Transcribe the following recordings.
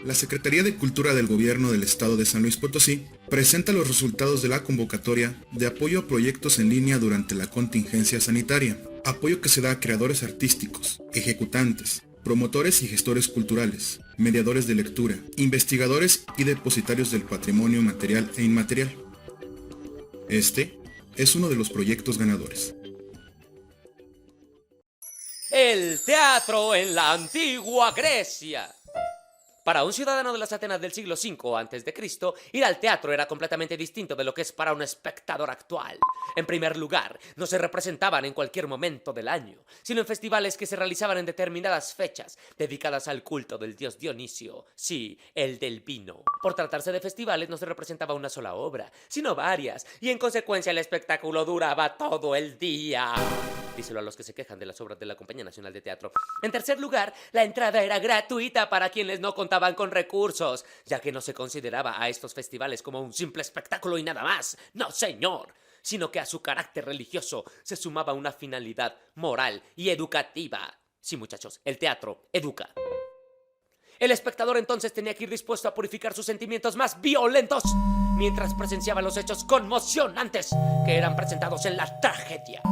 La Secretaría de Cultura del Gobierno del Estado de San Luis Potosí presenta los resultados de la convocatoria de apoyo a proyectos en línea durante la contingencia sanitaria, apoyo que se da a creadores artísticos, ejecutantes, promotores y gestores culturales, mediadores de lectura, investigadores y depositarios del patrimonio material e inmaterial. Este es uno de los proyectos ganadores. El teatro en la antigua Grecia. Para un ciudadano de las Atenas del siglo V a.C., ir al teatro era completamente distinto de lo que es para un espectador actual. En primer lugar, no se representaban en cualquier momento del año, sino en festivales que se realizaban en determinadas fechas, dedicadas al culto del dios Dionisio, sí, el del vino. Por tratarse de festivales no se representaba una sola obra, sino varias, y en consecuencia el espectáculo duraba todo el día. Díselo a los que se quejan de las obras de la Compañía Nacional de Teatro. En tercer lugar, la entrada era gratuita para quienes no contaban con recursos, ya que no se consideraba a estos festivales como un simple espectáculo y nada más. No, señor, sino que a su carácter religioso se sumaba una finalidad moral y educativa. Sí, muchachos, el teatro educa. El espectador entonces tenía que ir dispuesto a purificar sus sentimientos más violentos mientras presenciaba los hechos conmocionantes que eran presentados en la tragedia.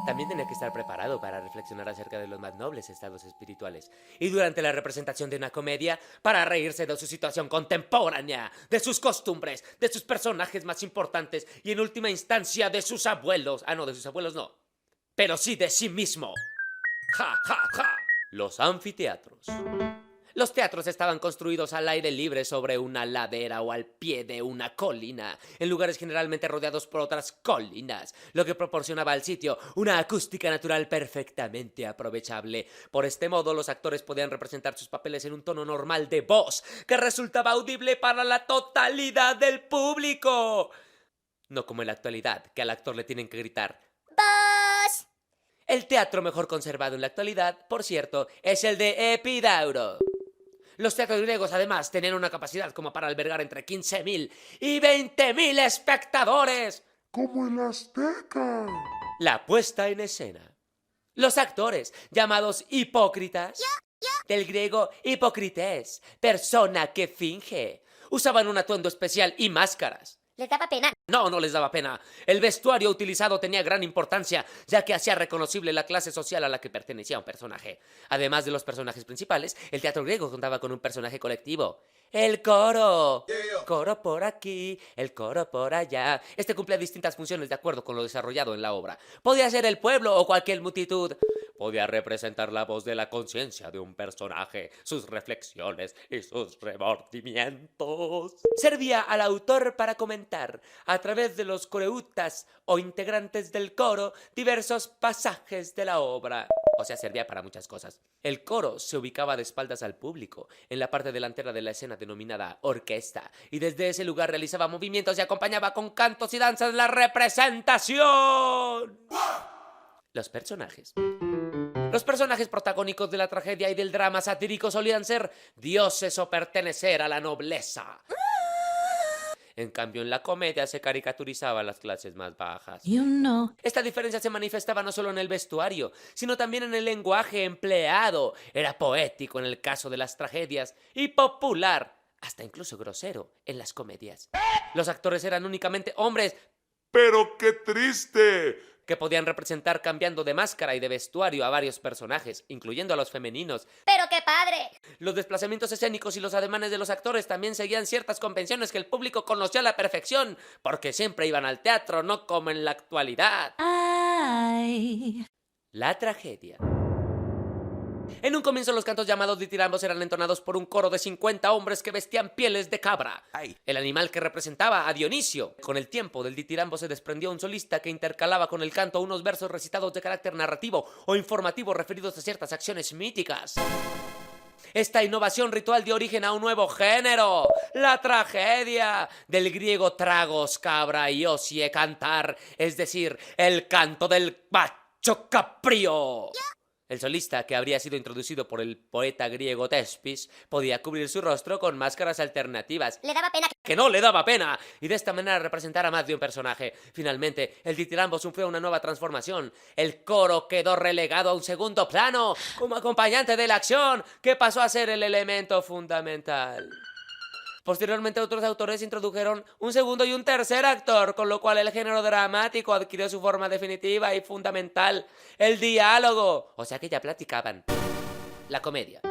También tenía que estar preparado para reflexionar acerca de los más nobles estados espirituales. Y durante la representación de una comedia, para reírse de su situación contemporánea, de sus costumbres, de sus personajes más importantes y en última instancia de sus abuelos. Ah, no, de sus abuelos no. Pero sí de sí mismo. ¡Ja, ja, ja! Los anfiteatros. Los teatros estaban construidos al aire libre sobre una ladera o al pie de una colina, en lugares generalmente rodeados por otras colinas, lo que proporcionaba al sitio una acústica natural perfectamente aprovechable. Por este modo, los actores podían representar sus papeles en un tono normal de voz, que resultaba audible para la totalidad del público. No como en la actualidad, que al actor le tienen que gritar ¡Voz! El teatro mejor conservado en la actualidad, por cierto, es el de Epidauro. Los teatros griegos, además, tenían una capacidad como para albergar entre 15.000 y 20.000 espectadores. Como el Azteca. La puesta en escena. Los actores, llamados hipócritas, del griego hipócrites, persona que finge, usaban un atuendo especial y máscaras. ¿Les daba pena? No, no les daba pena. El vestuario utilizado tenía gran importancia, ya que hacía reconocible la clase social a la que pertenecía un personaje. Además de los personajes principales, el teatro griego contaba con un personaje colectivo. ¡El coro! Coro por aquí, el coro por allá. Este cumplía distintas funciones de acuerdo con lo desarrollado en la obra. Podía ser el pueblo o cualquier multitud. Podía representar la voz de la conciencia de un personaje, sus reflexiones y sus remordimientos. Servía al autor para comentar, a través de los coreutas o integrantes del coro, diversos pasajes de la obra. O sea, servía para muchas cosas. El coro se ubicaba de espaldas al público, en la parte delantera de la escena denominada orquesta, y desde ese lugar realizaba movimientos y acompañaba con cantos y danzas la representación. Los personajes. Los personajes protagónicos de la tragedia y del drama satírico solían ser dioses o pertenecer a la nobleza. En cambio, en la comedia se caricaturizaba a las clases más bajas. Esta diferencia se manifestaba no solo en el vestuario, sino también en el lenguaje empleado. Era poético en el caso de las tragedias y popular, hasta incluso grosero, en las comedias. Los actores eran únicamente hombres, ¡pero qué triste! que podían representar cambiando de máscara y de vestuario a varios personajes, incluyendo a los femeninos. ¡Pero qué padre! Los desplazamientos escénicos y los ademanes de los actores también seguían ciertas convenciones que el público conocía a la perfección, porque siempre iban al teatro, no como en la actualidad. Ay. La tragedia. En un comienzo los cantos llamados ditirambos eran entonados por un coro de 50 hombres que vestían pieles de cabra, el animal que representaba a Dionisio. Con el tiempo del ditirambo se desprendió un solista que intercalaba con el canto unos versos recitados de carácter narrativo o informativo referidos a ciertas acciones míticas. Esta innovación ritual dio origen a un nuevo género, la tragedia, del griego tragos, cabra y osie, cantar, es decir, el canto del macho cabrío. El solista, que habría sido introducido por el poeta griego Tespis, podía cubrir su rostro con máscaras alternativas. Le daba pena ¡Que no le daba pena! Y de esta manera representar a más de un personaje. Finalmente, el ditirambo sufrió una nueva transformación. El coro quedó relegado a un segundo plano, como acompañante de la acción, que pasó a ser el elemento fundamental. Posteriormente, otros autores introdujeron un segundo y un tercer actor, con lo cual el género dramático adquirió su forma definitiva y fundamental, el diálogo. O sea que ya platicaban. La comedia.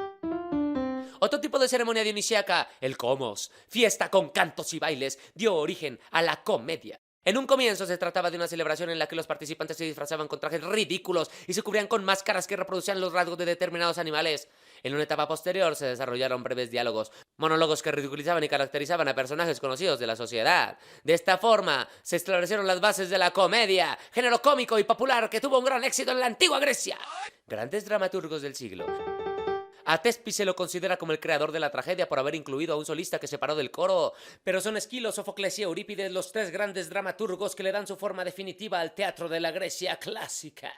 Otro tipo de ceremonia dionisíaca, el comos, fiesta con cantos y bailes, dio origen a la comedia. En un comienzo se trataba de una celebración en la que los participantes se disfrazaban con trajes ridículos y se cubrían con máscaras que reproducían los rasgos de determinados animales. En una etapa posterior se desarrollaron breves diálogos, monólogos que ridiculizaban y caracterizaban a personajes conocidos de la sociedad. De esta forma se establecieron las bases de la comedia, género cómico y popular que tuvo un gran éxito en la antigua Grecia. Grandes dramaturgos del siglo. A Tespis se lo considera como el creador de la tragedia por haber incluido a un solista que se separó del coro, pero son Esquilo, Sófocles y Eurípides los tres grandes dramaturgos que le dan su forma definitiva al teatro de la Grecia clásica.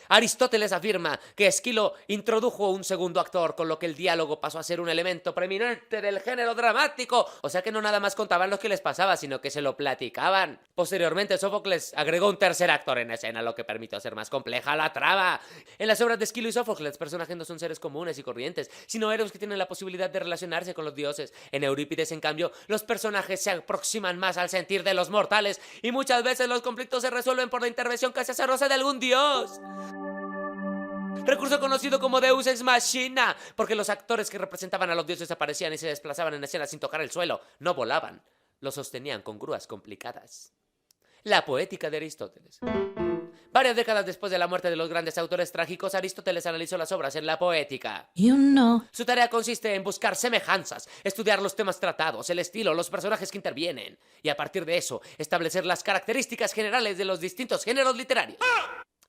Aristóteles afirma que Esquilo introdujo un segundo actor, con lo que el diálogo pasó a ser un elemento preeminente del género dramático, o sea que no nada más contaban lo que les pasaba, sino que se lo platicaban. Posteriormente, Sófocles agregó un tercer actor en escena, lo que permitió hacer más compleja la trama. En las obras de Esquilo y Sófocles, los personajes no son seres comunes y corrientes, sino héroes que tienen la posibilidad de relacionarse con los dioses. En Eurípides, en cambio, los personajes se aproximan más al sentir de los mortales y muchas veces los conflictos se resuelven por la intervención casi azarosa de algún dios. Recurso conocido como Deus Ex Machina, porque los actores que representaban a los dioses aparecían y se desplazaban en escena sin tocar el suelo, no volaban, lo sostenían con grúas complicadas. La poética de Aristóteles. Varias décadas después de la muerte de los grandes autores trágicos, Aristóteles analizó las obras en la poética. Su tarea consiste en buscar semejanzas, estudiar los temas tratados, el estilo, los personajes que intervienen, y a partir de eso, establecer las características generales de los distintos géneros literarios.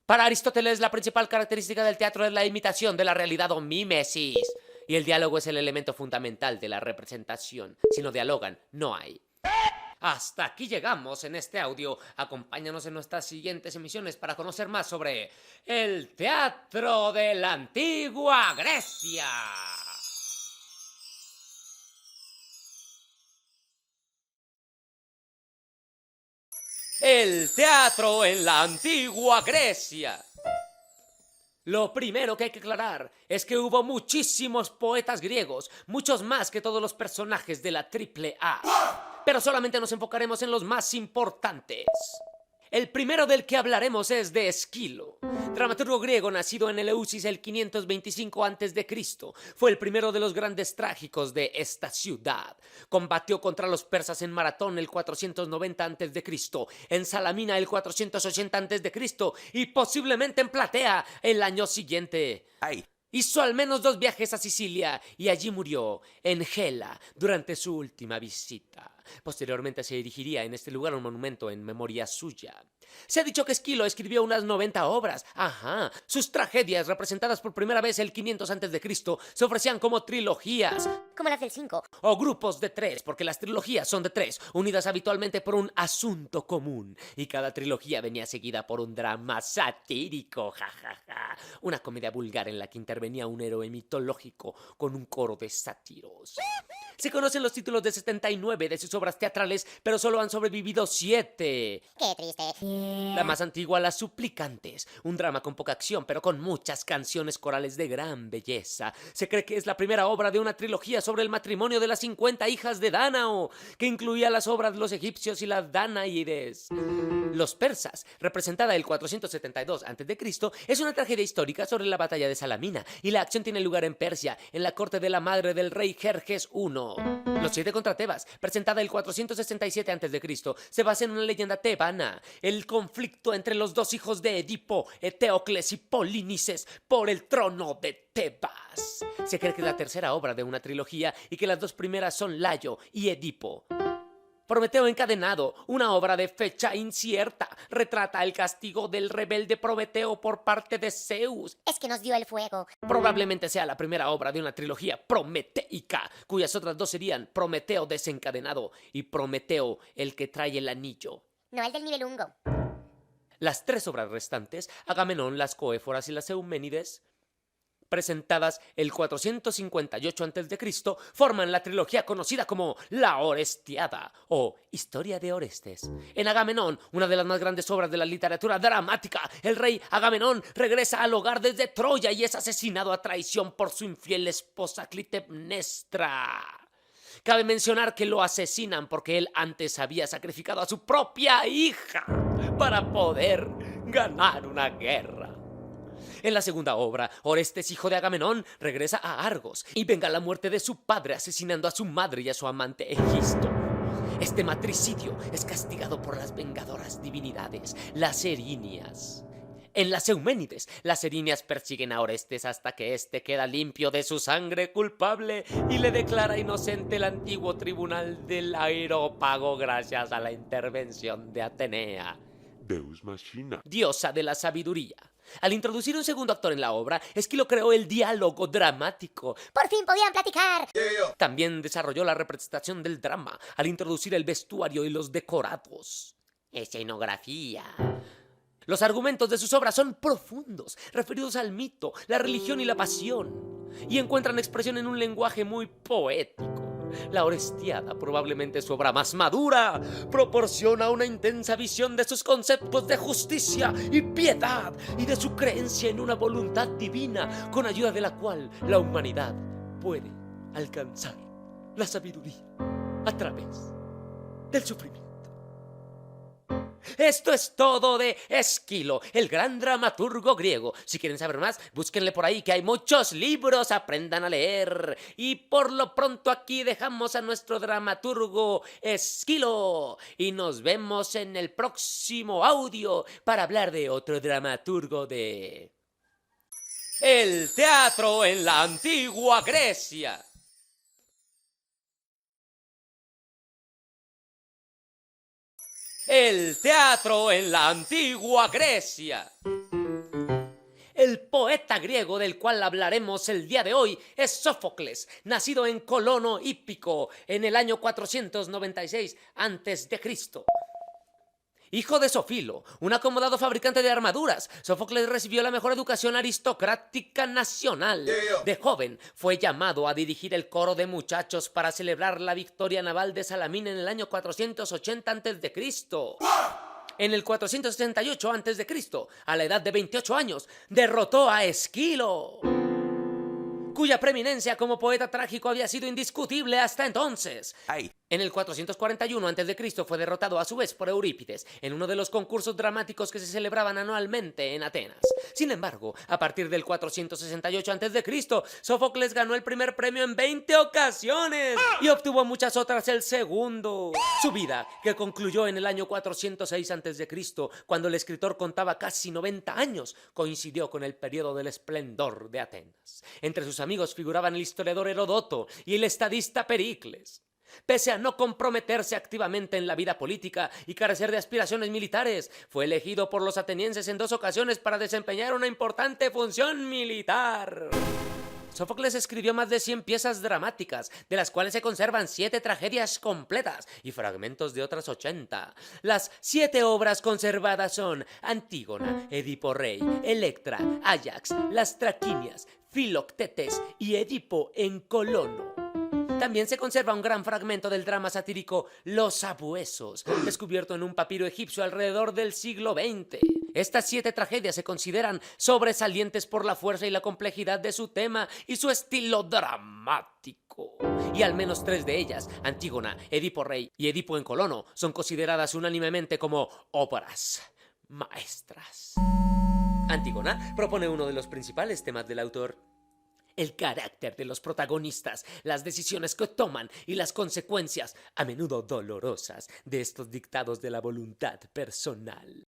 Para Aristóteles, la principal característica del teatro es la imitación de la realidad o mímesis, y el diálogo es el elemento fundamental de la representación. Si no dialogan, no hay. Hasta aquí llegamos en este audio. Acompáñanos en nuestras siguientes emisiones para conocer más sobre el teatro de la antigua Grecia. El teatro en la antigua Grecia. Lo primero que hay que aclarar es que hubo muchísimos poetas griegos, muchos más que todos los personajes de la Triple A. Pero solamente nos enfocaremos en los más importantes. El primero del que hablaremos es de Esquilo, dramaturgo griego nacido en Eleusis el 525 a.C. Fue el primero de los grandes trágicos de esta ciudad. Combatió contra los persas en Maratón el 490 a.C., en Salamina el 480 a.C. y posiblemente en Platea el año siguiente. Hizo al menos 2 viajes a Sicilia y allí murió, en Gela, durante su última visita. Posteriormente se erigiría en este lugar un monumento en memoria suya. Se ha dicho que Esquilo escribió unas 90 obras. Sus tragedias, representadas por primera vez el 500 a.C., se ofrecían como trilogías. como las del 5. O grupos de 3, porque las trilogías son de 3, unidas habitualmente por un asunto común. Y cada trilogía venía seguida por un drama satírico, una comedia vulgar en la que intervenía un héroe mitológico con un coro de sátiros. Se conocen los títulos de 79 de sus obras teatrales, pero solo han sobrevivido 7. Qué triste. La más antigua, Las Suplicantes, un drama con poca acción, pero con muchas canciones corales de gran belleza. Se cree que es la primera obra de una trilogía sobre el matrimonio de las 50 hijas de Dánao, que incluía las obras de los egipcios y las Danáides. Los persas, representada el 472 a.C., es una tragedia histórica sobre la batalla de Salamina, y la acción tiene lugar en Persia, en la corte de la madre del rey Jerjes I. Los 7 contra Tebas, presentada el 467 a.C., se basa en una leyenda tebana, el conflicto entre los 2 hijos de Edipo, Eteocles y Polinices, por el trono de Tebas. Se cree que es la tercera obra de una trilogía y que las 2 primeras son Layo y Edipo. Prometeo encadenado, una obra de fecha incierta, retrata el castigo del rebelde Prometeo por parte de Zeus. Es que nos dio el fuego. Probablemente sea la primera obra de una trilogía prometeica, cuyas otras 2 serían Prometeo desencadenado y Prometeo el que trae el anillo. No el del nivel 1. Las 3 obras restantes, Agamenón, las Coéforas y las Euménides, presentadas el 458 a.C., forman la trilogía conocida como La Orestiada o Historia de Orestes. En Agamenón, una de las más grandes obras de la literatura dramática, el rey Agamenón regresa al hogar desde Troya y es asesinado a traición por su infiel esposa Clitemnestra. Cabe mencionar que lo asesinan porque él antes había sacrificado a su propia hija para poder ganar una guerra. En la segunda obra, Orestes, hijo de Agamenón, regresa a Argos y venga la muerte de su padre asesinando a su madre y a su amante Egisto. Este matricidio es castigado por las vengadoras divinidades, las Erinias. En las Euménides, las Erinias persiguen a Orestes hasta que éste queda limpio de su sangre culpable y le declara inocente el antiguo tribunal del Areópago gracias a la intervención de Atenea, Deus Machina. diosa de la sabiduría. Al introducir un segundo actor en la obra, Esquilo creó el diálogo dramático. Por fin podían platicar. También desarrolló la representación del drama al introducir el vestuario y los decorados. Escenografía. Los argumentos de sus obras son profundos, referidos al mito, la religión y la pasión, y encuentran expresión en un lenguaje muy poético. La Orestiada, probablemente su obra más madura, proporciona una intensa visión de sus conceptos de justicia y piedad y de su creencia en una voluntad divina con ayuda de la cual la humanidad puede alcanzar la sabiduría a través del sufrimiento. Esto es todo de Esquilo, el gran dramaturgo griego. Si quieren saber más, búsquenle por ahí que hay muchos libros, aprendan a leer. Y por lo pronto aquí dejamos a nuestro dramaturgo Esquilo. Y nos vemos en el próximo audio para hablar de otro dramaturgo de el teatro en la antigua Grecia. El teatro en la antigua Grecia. El poeta griego del cual hablaremos el día de hoy es Sófocles, nacido en Colono Hípico en el año 496 a.C. Hijo de Sofilo, un acomodado fabricante de armaduras, Sófocles recibió la mejor educación aristocrática nacional. De joven, fue llamado a dirigir el coro de muchachos para celebrar la victoria naval de Salamina en el año 480 a.C. En el 468 a.C., a la edad de 28 años, derrotó a Esquilo, cuya preeminencia como poeta trágico había sido indiscutible hasta entonces. En el 441 a.C. fue derrotado a su vez por Eurípides en uno de los concursos dramáticos que se celebraban anualmente en Atenas. Sin embargo, a partir del 468 a.C., Sófocles ganó el primer premio en 20 ocasiones y obtuvo muchas otras el segundo. Su vida, que concluyó en el año 406 a.C., cuando el escritor contaba casi 90 años, coincidió con el periodo del esplendor de Atenas. Entre sus amigos figuraban el historiador Heródoto y el estadista Pericles. Pese a no comprometerse activamente en la vida política y carecer de aspiraciones militares, fue elegido por los atenienses en 2 ocasiones para desempeñar una importante función militar. Sófocles escribió más de 100 piezas dramáticas, de las cuales se conservan 7 tragedias completas y fragmentos de otras 80. Las 7 obras conservadas son Antígona, Edipo Rey, Electra, Áyax, Las Traquinias, Filoctetes y Edipo en Colono. También se conserva un gran fragmento del drama satírico Los Sabuesos, descubierto en un papiro egipcio alrededor del siglo XX. Estas 7 tragedias se consideran sobresalientes por la fuerza y la complejidad de su tema y su estilo dramático. Y al menos 3 de ellas, Antígona, Edipo Rey y Edipo en Colono, son consideradas unánimemente como obras maestras. Antígona propone uno de los principales temas del autor: el carácter de los protagonistas, las decisiones que toman y las consecuencias, a menudo dolorosas, de estos dictados de la voluntad personal.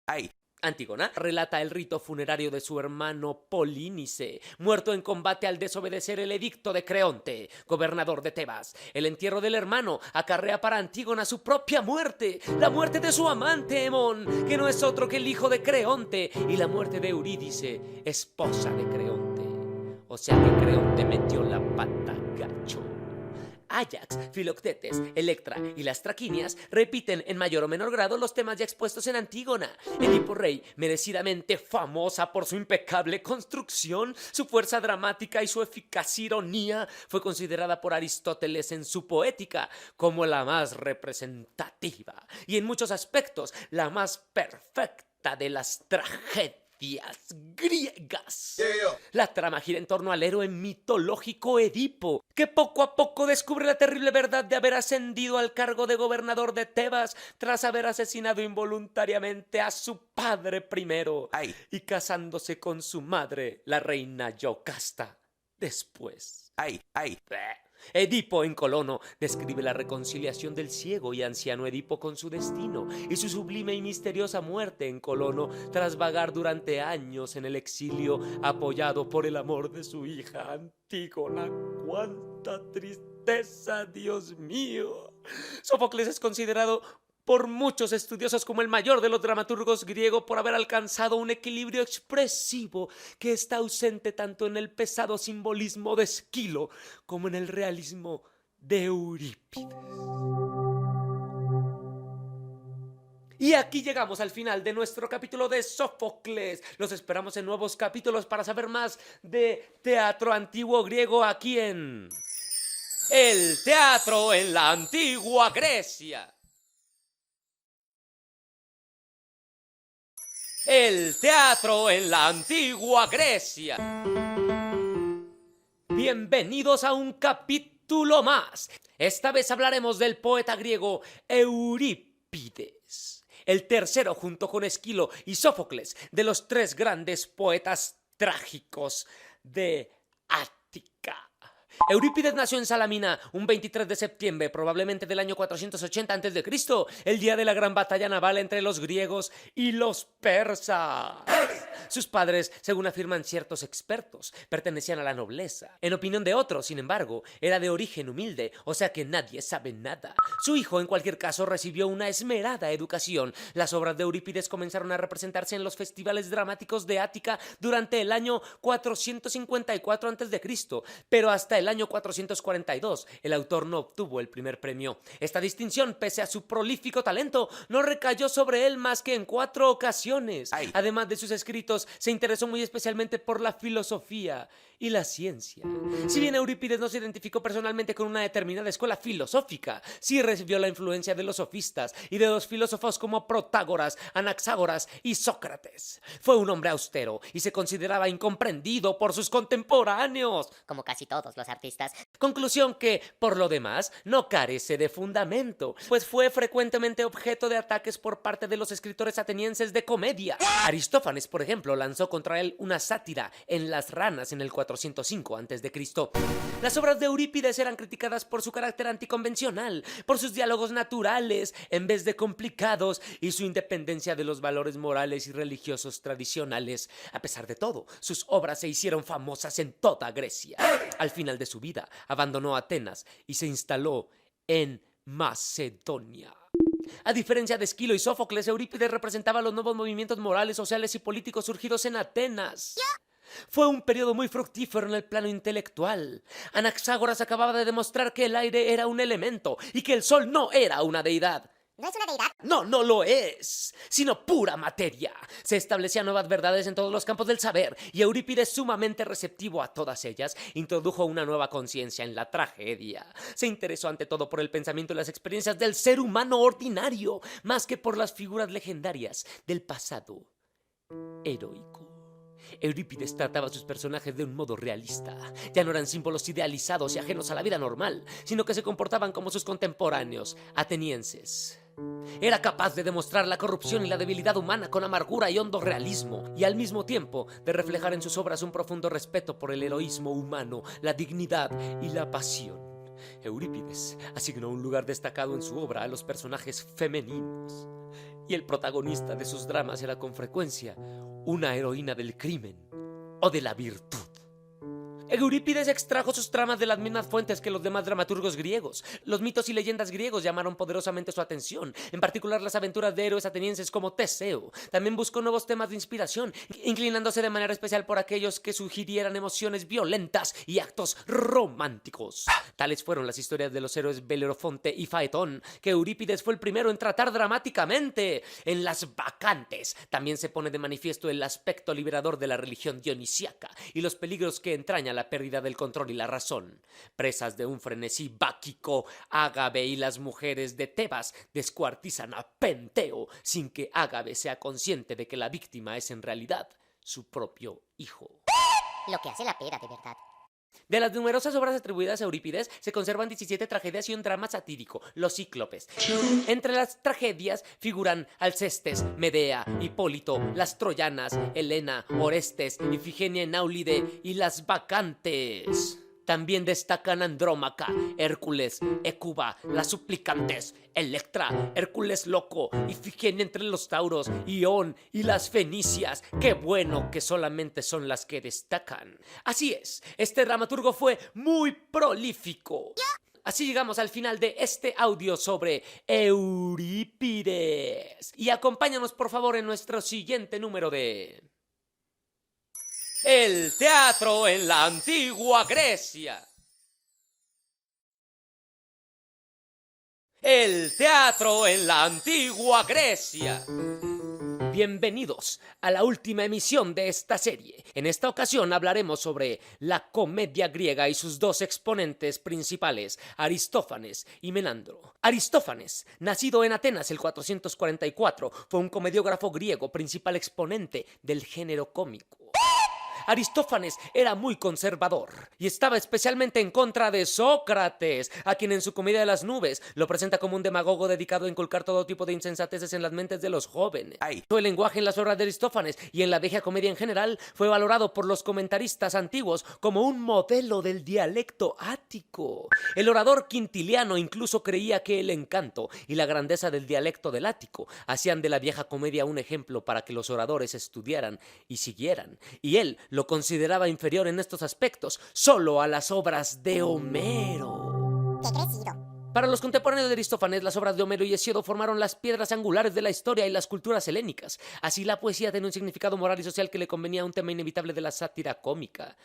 Antígona relata el rito funerario de su hermano Polínice, muerto en combate al desobedecer el edicto de Creonte, gobernador de Tebas. El entierro del hermano acarrea para Antígona su propia muerte, la muerte de su amante Hemón, que no es otro que el hijo de Creonte, y la muerte de Eurídice, esposa de Creonte. O sea que Creonte metió la pata gacho. Áyax, Filoctetes, Electra y las Traquinias repiten en mayor o menor grado los temas ya expuestos en Antígona. Edipo Rey, merecidamente famosa por su impecable construcción, su fuerza dramática y su eficaz ironía, fue considerada por Aristóteles en su Poética como la más representativa y en muchos aspectos la más perfecta de las tragedias griegas. La trama gira en torno al héroe mitológico Edipo, que poco a poco descubre la terrible verdad de haber ascendido al cargo de gobernador de Tebas tras haber asesinado involuntariamente a su padre primero y casándose con su madre, la reina Yocasta, después. Edipo en Colono describe la reconciliación del ciego y anciano Edipo con su destino y su sublime y misteriosa muerte en Colono tras vagar durante años en el exilio apoyado por el amor de su hija Antígona. ¡Cuánta tristeza, Dios mío! Sófocles es considerado por muchos estudiosos como el mayor de los dramaturgos griegos por haber alcanzado un equilibrio expresivo que está ausente tanto en el pesado simbolismo de Esquilo como en el realismo de Eurípides. Y aquí llegamos al final de nuestro capítulo de Sófocles. Los esperamos en nuevos capítulos para saber más de teatro antiguo griego aquí en El Teatro en la Antigua Grecia. El teatro en la Antigua Grecia. Bienvenidos a un capítulo más. Esta vez hablaremos del poeta griego Eurípides, el tercero junto con Esquilo y Sófocles de los tres grandes poetas trágicos de Ática. Eurípides nació en Salamina un 23 de septiembre, probablemente del año 480 a.C., el día de la gran batalla naval entre los griegos y los persas. Sus padres, según afirman ciertos expertos, pertenecían a la nobleza. En opinión de otros, sin embargo, era de origen humilde, o sea que nadie sabe nada. Su hijo, en cualquier caso, recibió una esmerada educación. Las obras de Eurípides comenzaron a representarse en los festivales dramáticos de Ática durante el año 454 a.C., pero hasta el año 442 el autor no obtuvo el primer premio. Esta distinción, pese a su prolífico talento, no recayó sobre él más que en 4 ocasiones. Además de sus escritos, se interesó muy especialmente por la filosofía y la ciencia. Si bien Eurípides no se identificó personalmente con una determinada escuela filosófica, sí recibió la influencia de los sofistas y de los filósofos como Protágoras, Anaxágoras y Sócrates. Fue un hombre austero y se consideraba incomprendido por sus contemporáneos, como casi todos los artistas. conclusión que, por lo demás, no carece de fundamento, pues fue frecuentemente objeto de ataques por parte de los escritores atenienses de comedia. Aristófanes, por ejemplo, lanzó contra él una sátira en Las ranas en el 405 a.C. Las obras de Eurípides eran criticadas por su carácter anticonvencional, por sus diálogos naturales en vez de complicados y su independencia de los valores morales y religiosos tradicionales. A pesar de todo, sus obras se hicieron famosas en toda Grecia. Al final de su vida, abandonó Atenas y se instaló en Macedonia. A diferencia de Esquilo y Sófocles, Eurípides representaba los nuevos movimientos morales, sociales y políticos surgidos en Atenas. Fue un periodo muy fructífero en el plano intelectual. Anaxágoras acababa de demostrar que el aire era un elemento y que el sol no era una deidad. ¿No es una deidad? No, no lo es, sino pura materia. Se establecían nuevas verdades en todos los campos del saber y Eurípides, sumamente receptivo a todas ellas, introdujo una nueva conciencia en la tragedia. Se interesó ante todo por el pensamiento y las experiencias del ser humano ordinario, más que por las figuras legendarias del pasado heroico. Eurípides trataba a sus personajes de un modo realista. Ya no eran símbolos idealizados y ajenos a la vida normal, sino que se comportaban como sus contemporáneos atenienses. Era capaz de demostrar la corrupción y la debilidad humana con amargura y hondo realismo, y al mismo tiempo de reflejar en sus obras un profundo respeto por el heroísmo humano, la dignidad y la pasión. Eurípides asignó un lugar destacado en su obra a los personajes femeninos, y el protagonista de sus dramas era con frecuencia una heroína del crimen o de la virtud. Eurípides extrajo sus tramas de las mismas fuentes que los demás dramaturgos griegos. Los mitos y leyendas griegos llamaron poderosamente su atención, en particular las aventuras de héroes atenienses como Teseo. También buscó nuevos temas de inspiración, inclinándose de manera especial por aquellos que sugirieran emociones violentas y actos románticos. Tales fueron las historias de los héroes Belerofonte y Faetón, que Eurípides fue el primero en tratar dramáticamente. En Las Bacantes también se pone de manifiesto el aspecto liberador de la religión dionisíaca y los peligros que entraña la pérdida del control y la razón. Presas de un frenesí báquico, Ágave y las mujeres de Tebas descuartizan a Penteo sin que Ágave sea consciente de que la víctima es en realidad su propio hijo. Lo que hace la pera, de verdad. De las numerosas obras atribuidas a Eurípides, se conservan 17 tragedias y un drama satírico, Los Cíclopes. Entre las tragedias figuran Alcestes, Medea, Hipólito, las Troyanas, Helena, Orestes, Ifigenia en Áulide y Las Bacantes. También destacan Andrómaca, Hércules, Hécuba, las Suplicantes, Electra, Hércules loco, Ifigenia entre los tauros, Ión y las Fenicias. ¡Qué bueno que solamente son las que destacan! Así es, este dramaturgo fue muy prolífico. Así llegamos al final de este audio sobre Eurípides. Y acompáñanos por favor en nuestro siguiente número de... El teatro en la antigua Grecia. El teatro en la antigua Grecia. Bienvenidos a la última emisión de esta serie. En esta ocasión hablaremos sobre la comedia griega y sus dos exponentes principales, Aristófanes y Menandro. Aristófanes, nacido en Atenas el 444, fue un comediógrafo griego, principal exponente del género cómico. Aristófanes era muy conservador y estaba especialmente en contra de Sócrates, a quien en su Comedia de las Nubes lo presenta como un demagogo dedicado a inculcar todo tipo de insensateces en las mentes de los jóvenes. El lenguaje en las obras de Aristófanes y en la vieja comedia en general fue valorado por los comentaristas antiguos como un modelo del dialecto ático. El orador Quintiliano incluso creía que el encanto y la grandeza del dialecto del ático hacían de la vieja comedia un ejemplo para que los oradores estudiaran y siguieran, y él lo consideraba inferior en estos aspectos solo a las obras de Homero. ¡Qué crecido! Para los contemporáneos de Aristófanes, las obras de Homero y Hesíodo formaron las piedras angulares de la historia y las culturas helénicas. Así, la poesía tenía un significado moral y social que le convenía a un tema inevitable de la sátira cómica.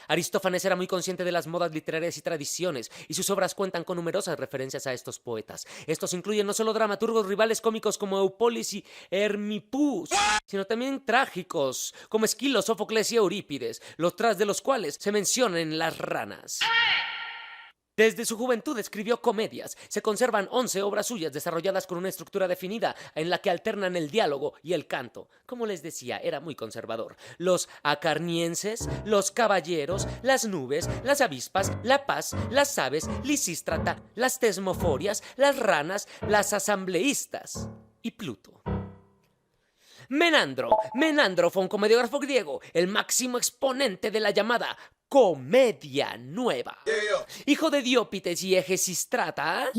Aristófanes era muy consciente de las modas literarias y tradiciones, y sus obras cuentan con numerosas referencias a estos poetas. Estos incluyen no solo dramaturgos rivales cómicos como Eupolis y Hermipus, sino también trágicos como Esquilo, Sófocles y Eurípides, los tras de los cuales se mencionan en Las Ranas. Desde su juventud escribió comedias. Se conservan 11 obras suyas desarrolladas con una estructura definida en la que alternan el diálogo y el canto. Como les decía, era muy conservador. Los acarnienses, los caballeros, las nubes, las avispas, la paz, las aves, Lisístrata, las tesmoforias, las ranas, las asambleístas y Pluto. Menandro fue un comediógrafo griego, el máximo exponente de la llamada Comedia Nueva. Hijo de Diópites y Egesistrata,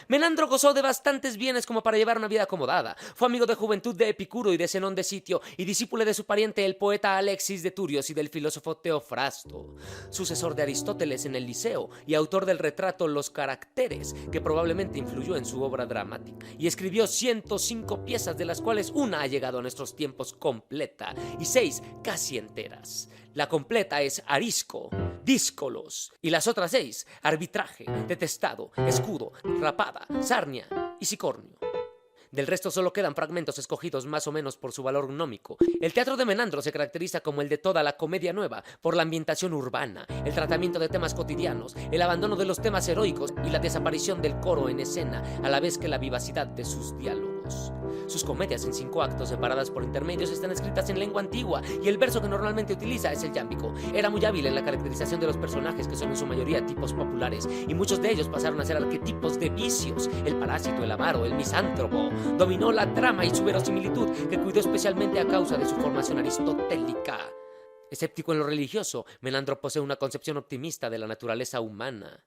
Menandro gozó de bastantes bienes como para llevar una vida acomodada. Fue amigo de juventud de Epicuro y de Zenón de Sitio, y discípulo de su pariente el poeta Alexis de Turios y del filósofo Teofrasto. Sucesor de Aristóteles en el Liceo y autor del retrato Los Caracteres, que probablemente influyó en su obra dramática. Y escribió 105 piezas, de las cuales una ha llegado a nuestros tiempos completa y 6 casi enteras. La completa es Arisco, Díscolos, y las otras 6, Arbitraje, Detestado, Escudo, Rapada, Sarnia y Sicornio. Del resto solo quedan fragmentos escogidos más o menos por su valor gnómico. El teatro de Menandro se caracteriza como el de toda la comedia nueva por la ambientación urbana, el tratamiento de temas cotidianos, el abandono de los temas heroicos y la desaparición del coro en escena, a la vez que la vivacidad de sus diálogos. Sus comedias en 5 actos separadas por intermedios están escritas en lengua antigua y el verso que normalmente utiliza es el yámbico. Era muy hábil en la caracterización de los personajes, que son en su mayoría tipos populares, y muchos de ellos pasaron a ser arquetipos de vicios: el parásito, el avaro, el misántropo. Dominó la trama y su verosimilitud, que cuidó especialmente a causa de su formación aristotélica. Escéptico en lo religioso, Menandro posee una concepción optimista de la naturaleza humana.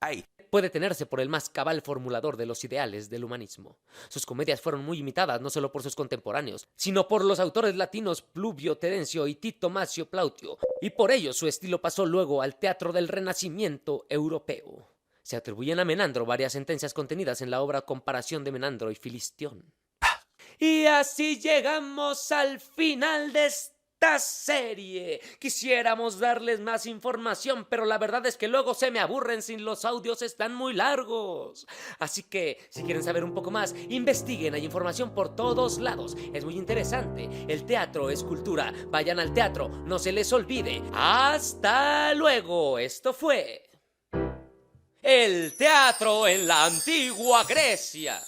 puede tenerse por el más cabal formulador de los ideales del humanismo. Sus comedias fueron muy imitadas no solo por sus contemporáneos, sino por los autores latinos Pluvio Terencio y Tito Macio Plautio, y por ello su estilo pasó luego al teatro del Renacimiento europeo. Se atribuyen a Menandro varias sentencias contenidas en la obra Comparación de Menandro y Filistión. Y así llegamos al final de esta serie. Quisiéramos darles más información, pero la verdad es que luego se me aburren si los audios están muy largos. Así que, si quieren saber un poco más, investiguen, hay información por todos lados. Es muy interesante. El teatro es cultura. Vayan al teatro, no se les olvide. ¡Hasta luego! Esto fue el teatro en la antigua Grecia.